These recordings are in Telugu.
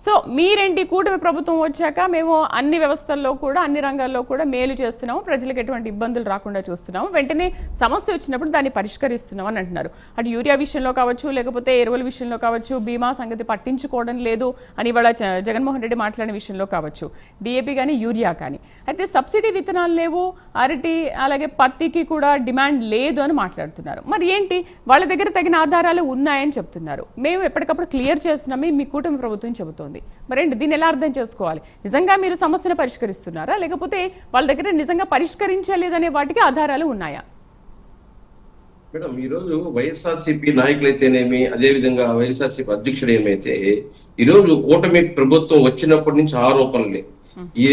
సో మీరేంటి, కూటమి ప్రభుత్వం వచ్చాక మేము అన్ని వ్యవస్థల్లో కూడా అన్ని రంగాల్లో కూడా మేలు చేస్తున్నాము, ప్రజలకు ఎటువంటి ఇబ్బందులు రాకుండా చూస్తున్నాము, వెంటనే సమస్య వచ్చినప్పుడు దాన్ని పరిష్కరిస్తున్నాం అని అంటున్నారు. అటు యూరియా విషయంలో కావచ్చు, లేకపోతే ఎరువుల విషయంలో కావచ్చు, బీమా సంగతి పట్టించుకోవడం లేదు అని ఇవాళ జగన్మోహన్ రెడ్డి మాట్లాడిన విషయంలో కావచ్చు, డిఏపి కానీ యూరియా కానీ. అయితే సబ్సిడీ విత్తనాలు లేవు, అరటి అలాగే పత్తికి కూడా డిమాండ్ లేదు అని మాట్లాడుతున్నారు. మరి ఏంటి, వాళ్ళ దగ్గర తగిన ఆధారాలు ఉన్నాయని చెప్తున్నారు, మేము ఎప్పటికప్పుడు క్లియర్ చేస్తున్నాము మీ కూటమి ప్రభుత్వం చెబుతోంది. మరేంటి, దీన్ని ఎలా అర్థం చేసుకోవాలి? నిజంగా మీరు సమస్యను పరిష్కరిస్తున్నారా, లేకపోతే వాళ్ళ దగ్గర నిజంగా పరిష్కరించలేదనే వాటికి ఆధారాలు ఉన్నాయా? మేడం, ఈరోజు వైఎస్ఆర్సీపీ నాయకులైతేనేమి, అదేవిధంగా వైఎస్ఆర్సీపీ అధ్యక్షుడు ఏమైతే, ఈరోజు కూటమి ప్రభుత్వం వచ్చినప్పటి నుంచి ఆరోపణలే.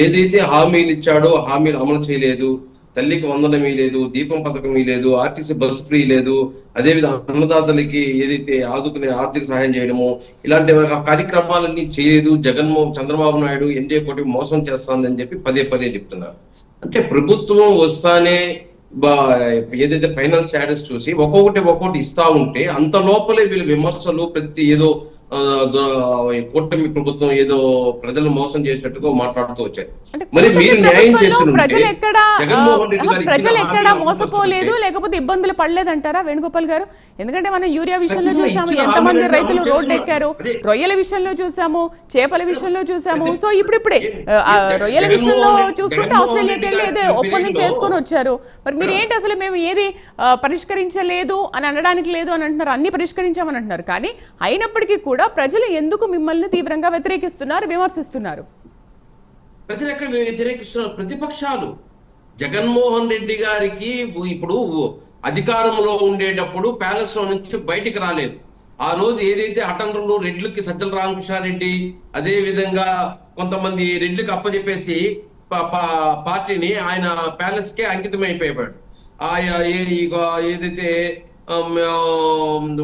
ఏదైతే హామీలు ఇచ్చాడో హామీలు అమలు చేయలేదు, తల్లికి వందనం లేదు, దీపం పథకం లేదు, ఆర్టీసీ బస్సు ఫ్రీ లేదు, అదేవిధంగా అన్నదాతలకి ఏదైతే ఆదుకునే ఆర్థిక సహాయం చేయడము, ఇలాంటి కార్యక్రమాలన్నీ చేయలేదు. చంద్రబాబు నాయుడు ఎన్డీఏ కూటమి మోసం చేస్తుందని చెప్పి పదే పదే చెప్తున్నారు. అంటే ప్రభుత్వం వస్తానే ఏదైతే ఫైనల్ స్టేటస్ చూసి ఒక్కొక్కటి ఇస్తా ఉంటే అంత లోపలే వీళ్ళు విమర్శలు, ప్రతి ఏదో కూటమి ప్రభుత్వం ఏదో ప్రజలను మోసం చేసినట్టుగా మాట్లాడుతూ వచ్చారు. మరి మీరు న్యాయం చేస్తున్నారు, ప్రజలు ఎక్కడా మోసపోలేదు, లేకపోతే ఇబ్బందులు పడలేదంటారా వేణుగోపాల్ గారు? ఎందుకంటే మనం యూరియా విషయంలో చూసాము, ఎంతమంది రైతులు రోడ్డు ఎక్కారు, రొయ్యల విషయంలో చూసాము, చేపల విషయంలో చూసాము. సో ఇప్పుడిప్పుడే రొయ్యల విషయంలో చూసుకుంటే ఆస్ట్రేలియాకి వెళ్ళి ఏదో ఒప్పందం చేసుకొని వచ్చారు. మరి మీరు ఏంటి, అసలు మేము ఏది పరిష్కరించలేదు అని అనడానికి లేదు అని అంటున్నారు, అన్ని పరిష్కరించామని అంటున్నారు. కానీ అయినప్పటికీ కూడా ప్రజలు ఎందుకు మిమ్మల్ని తీవ్రంగా వ్యతిరేకిస్తున్నారు, విమర్శిస్తున్నారు? ప్రజలు ఎక్కడ వ్యతిరేకిస్తున్నారు? ప్రతిపక్షాలు. జగన్మోహన్ రెడ్డి గారికి ఇప్పుడు అధికారంలో ఉండేటప్పుడు ప్యాలెస్ లో నుంచి బయటికి రాలేదు. ఆ రోజు ఏదైతే అటెండర్లు రెడ్లకి సజ్జల రామకృష్ణారెడ్డి, అదే విధంగా కొంతమంది రెడ్లకి అప్పచెప్పేసి పార్టీని ఆయన ప్యాలెస్ కే అంకితం అయిపోయాడు. ఏదైతే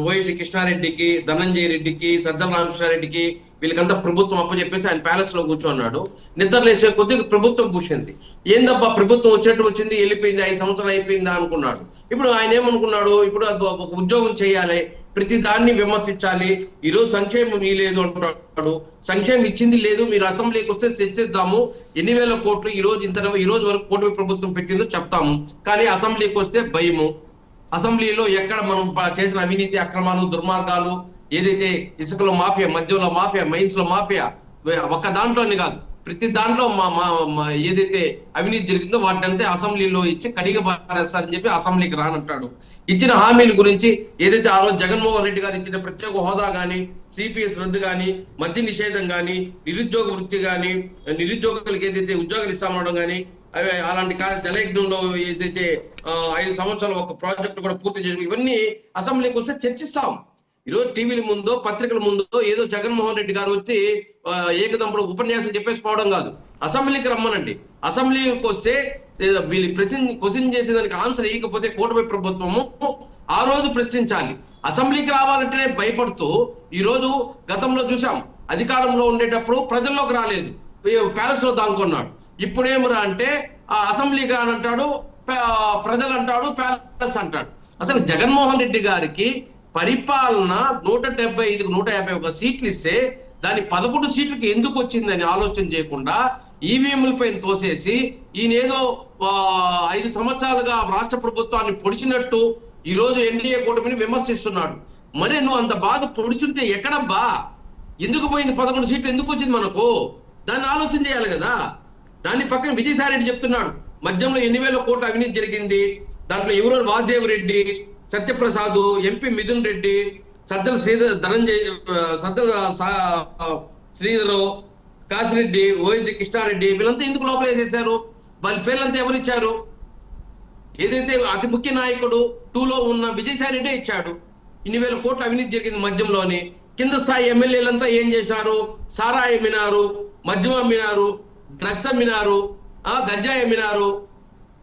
వైఎస్ కృష్ణారెడ్డికి, ధనంజయ రెడ్డికి, సజ్జల రామకృష్ణారెడ్డికి వీళ్ళకంతా ప్రభుత్వం అప్పచెప్పేసి ఆయన ప్యాలెస్ లో కూర్చున్నాడు. నిద్రలేసే కొద్దిగా ప్రభుత్వం పూసింది. ఏందబ్బా ప్రభుత్వం వచ్చింది వెళ్ళిపోయింది, 5 సంవత్సరాలు అయిపోయిందా అనుకున్నాడు. ఇప్పుడు ఆయన ఏమనుకున్నాడు, ఇప్పుడు ఒక ఉద్యోగం చేయాలి, ప్రతి దాన్ని విమర్శించాలి. ఈరోజు సంక్షేమం లేదు అంటున్నాడు, సంక్షేమం ఇచ్చింది లేదు, మీరు అసెంబ్లీకి వస్తే చర్చిద్దాము, ఎన్ని వేల కోట్లు ఈ రోజు వరకు కూటమి ప్రభుత్వం పెట్టిందో చెప్తాము. కానీ అసెంబ్లీకి వస్తే భయము. అసెంబ్లీలో ఎక్కడ మనం చేసిన అవినీతి, అక్రమాలు, దుర్మార్గాలు, ఏదైతే ఇసుకలో మాఫియా, మద్యంలో మాఫియా, మైన్స్ లో మాఫియా, ఒక్క దాంట్లోనే కాదు ప్రతి దాంట్లో ఏదైతే అవినీతి జరిగిందో వాటినంతే అసెంబ్లీలో ఇచ్చి కడిగి పారేస్తారని చెప్పి అసెంబ్లీకి రానంటాడు. ఇచ్చిన హామీల గురించి ఏదైతే ఆ రోజు జగన్మోహన్ రెడ్డి గారు ఇచ్చిన ప్రత్యేక హోదా కానీ, సిపిఎస్ రద్దు కానీ, మద్య నిషేధం కానీ, నిరుద్యోగ వృత్తి కానీ, నిరుద్యోగులకు ఏదైతే ఉద్యోగాలు ఇస్తామనడం కానీ, అలాంటి జలయజ్ఞంలో ఏదైతే 5 సంవత్సరాలు ఒక ప్రాజెక్టు కూడా పూర్తి చేయడం, ఇవన్నీ అసెంబ్లీకి వస్తే చర్చిస్తాం. ఈరోజు టీవీల ముందో పత్రికల ముందో ఏదో జగన్మోహన్ రెడ్డి గారు వచ్చి ఏకదంపుడు ఉపన్యాసం చెప్పేసిపోవడం కాదు, అసెంబ్లీకి రమ్మనండి. అసెంబ్లీకి వస్తే వీళ్ళు క్వశ్చన్ చేసేదానికి ఆన్సర్ ఇవ్వకపోతే కూటమి ప్రభుత్వము ఆ రోజు ప్రశ్నించాలి. అసెంబ్లీకి రావాలంటేనే భయపడుతూ ఈ రోజు గతంలో చూసాం, అధికారంలో ఉండేటప్పుడు ప్రజల్లోకి రాలేదు, ప్యాలెస్ లో దాంకున్నాడు. ఇప్పుడేమరా అంటే అసెంబ్లీకి రానంటాడు, ప్రజలు అంటాడు, ప్యాలెస్ అంటాడు. అసలు జగన్మోహన్ రెడ్డి గారికి పరిపాలన 175కి 151 సీట్లు ఇస్తే దాని 11 సీట్లకి ఎందుకు వచ్చిందని ఆలోచన చేయకుండా ఈవీఎంల పైన తోసేసి ఈయనేదో 5 సంవత్సరాలుగా రాష్ట్ర ప్రభుత్వాన్ని పొడిచినట్టు ఈ రోజు ఎన్డీఏ కూటమిని విమర్శిస్తున్నాడు. మరి నువ్వు అంత బాగా పొడిచుంటే ఎక్కడబ్బా, ఎందుకు పోయింది 11 సీట్లు, ఎందుకు వచ్చింది మనకు? దాన్ని ఆలోచన చేయాలి కదా. దాన్ని పక్కన విజయసాయి రెడ్డి చెప్తున్నాడు, మద్యంలో 8,000 కోట్ల అవినీతి జరిగింది, దాంట్లో ఎవరో వాసుదేవ్ రెడ్డి, సత్యప్రసాద్, ఎంపీ మిథున్ రెడ్డి, సజ్జల శ్రీధర్, కాశిరెడ్డి, ఓఎన్జీ కృష్ణారెడ్డి, వీళ్ళంతా ఎందుకు లోపల వేసేశారు? వాళ్ళ పేర్లంతా ఎవరిచ్చారు? ఏదైతే అతి ముఖ్య నాయకుడు 2లో ఉన్న విజయసాయి రెడ్డి ఇచ్చాడు. 8,000 కోట్ల అవినీతి జరిగింది మద్యంలోని. కింద స్థాయి ఎమ్మెల్యేలంతా ఏం చేసినారు? సారాయి అమ్మినారు, మద్యం అమ్మినారు, డ్రగ్స్ అమ్మినారు, గంజాయి అమ్మినారు,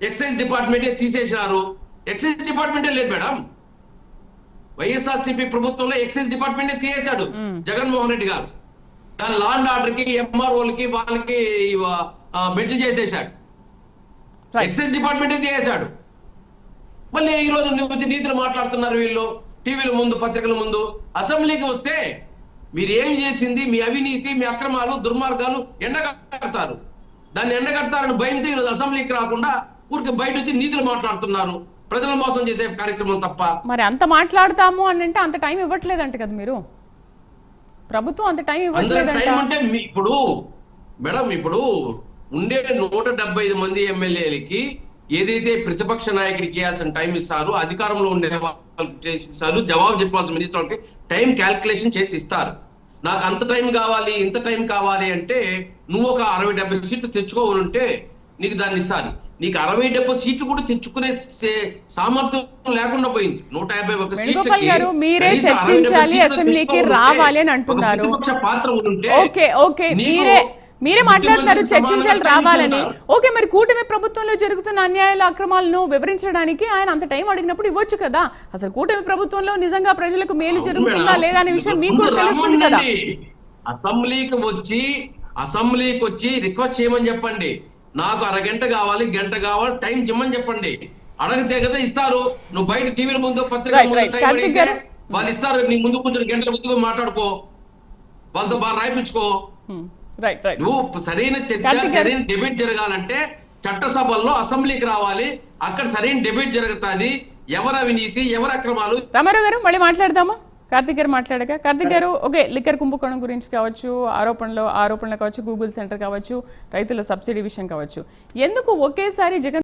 ఎక్సైజ్ డిపార్ట్మెంటే తీసేసినారు. ఎక్సైజ్ డిపార్ట్మెంటే లేదు మేడం, వైఎస్ఆర్సీపీ ప్రభుత్వంలో ఎక్సైజ్ డిపార్ట్మెంటే తీసేశాడు జగన్మోహన్ రెడ్డి గారు. దాని లా అండ్ ఆర్డర్ కి, ఎంఆర్ఓలకి, వాళ్ళకి బెడ్జ్ చేసేసాడు. ఎక్సైజ్ డిపార్ట్మెంటే తీసేశాడు. మళ్ళీ ఈ రోజు వచ్చి నీతులు మాట్లాడుతున్నారు వీళ్ళు టీవీల ముందు, పత్రికల ముందు. అసెంబ్లీకి వస్తే మీరు ఏం చేసింది, మీ అవినీతి, మీ అక్రమాలు, దుర్మార్గాలు ఎండగడతారు. దాన్ని ఎండగడతారని భయంతో ఈరోజు అసెంబ్లీకి రాకుండా ఊరికి బయట వచ్చి నీతులు మాట్లాడుతున్నారు. ప్రజల మోసం చేసే కార్యక్రమం తప్ప. మరి అంత మాట్లాడతాము అని అంటే అంత టైం ఇవ్వట్లేదంట కదా మీరు, ప్రభుత్వం అంత టైం ఇవ్వట్లేదంట. టైం అంటే ఇప్పుడు మేడం, ఇప్పుడు ఉండే 175 మంది ఎమ్మెల్యేలకి ఏదైతే ప్రతిపక్ష నాయకుడికి ఇవ్వాల్సిన టైం ఇస్తారు, అధికారంలో ఉండే వాళ్ళకి ఇస్తారు, జవాబు చెప్పాల్సిన మినిస్టర్ వాళ్ళకి టైం క్యాల్కులేషన్ చేసి ఇస్తారు. నాకు అంత టైం కావాలి, ఇంత టైం కావాలి అంటే నువ్వు ఒక 60-70 సీట్లు తెచ్చుకోవాలంటే నీకు దాన్ని ఇస్తారు. నీకు 60-70 సీట్లు కూడా తెచ్చుకునే సామర్థ్యం లేకుండా పోయింది. 151 వేణుగోపాల్ గారు మీరే చర్చించాలి, అసెంబ్లీకి రావాలి అని అంటున్నారు. పాత్ర ఉంటే ఓకే ఓకే, మీరే మాట్లాడుతున్నారు చర్చించాలి రావాలని. ఓకే, మరి కూటమి ప్రభుత్వంలో జరుగుతున్న అన్యాయాల అక్రమాలను వివరించడానికి ఆయన అంత టైం అడిగినప్పుడు ఇవ్వచ్చు కదా. అసలు కూటమి ప్రభుత్వంలో నిజంగా ప్రజలకు మేలు జరుగుతుందా లేదా అనే విషయం మీకు కూడా తెలుస్తుంది కదా. అసెంబ్లీకి వచ్చి రిక్వెస్ట్ చేయమని చెప్పండి. నాకు అరగంట కావాలి, గంట కావాలి, టైం ఇమ్మని చెప్పండి. అడిగితే కదా ఇస్తారు. నువ్వు బయట టీవీల ముందు, పత్రిక వాళ్ళు ఇస్తారు. నీ ముందు కొంచెం గంటల ముందు మాట్లాడుకో, వాళ్ళతో బాగా రాయిపించుకో. నువ్వు సరైన చర్చ, సరైన డిబేట్ జరగాలంటే చట్టసభల్లో అసెంబ్లీకి రావాలి. అక్కడ సరైన డిబేట్ జరుగుతుంది. ఎవరి అవినీతి, ఎవరి అక్రమాలు. రామారావు గారు మళ్ళీ మాట్లాడదామా? కార్తిక్ గారు మాట్లాడక. కార్తిక్ గారు, ఓకే, లిక్కర్ కుంభకోణం గురించి కావచ్చు, ఆరోపణలు కావచ్చు, గూగుల్ సెంటర్ కావచ్చు, రైతుల సబ్సిడీ విషయం కావచ్చు, ఎందుకు ఒకేసారి జగన్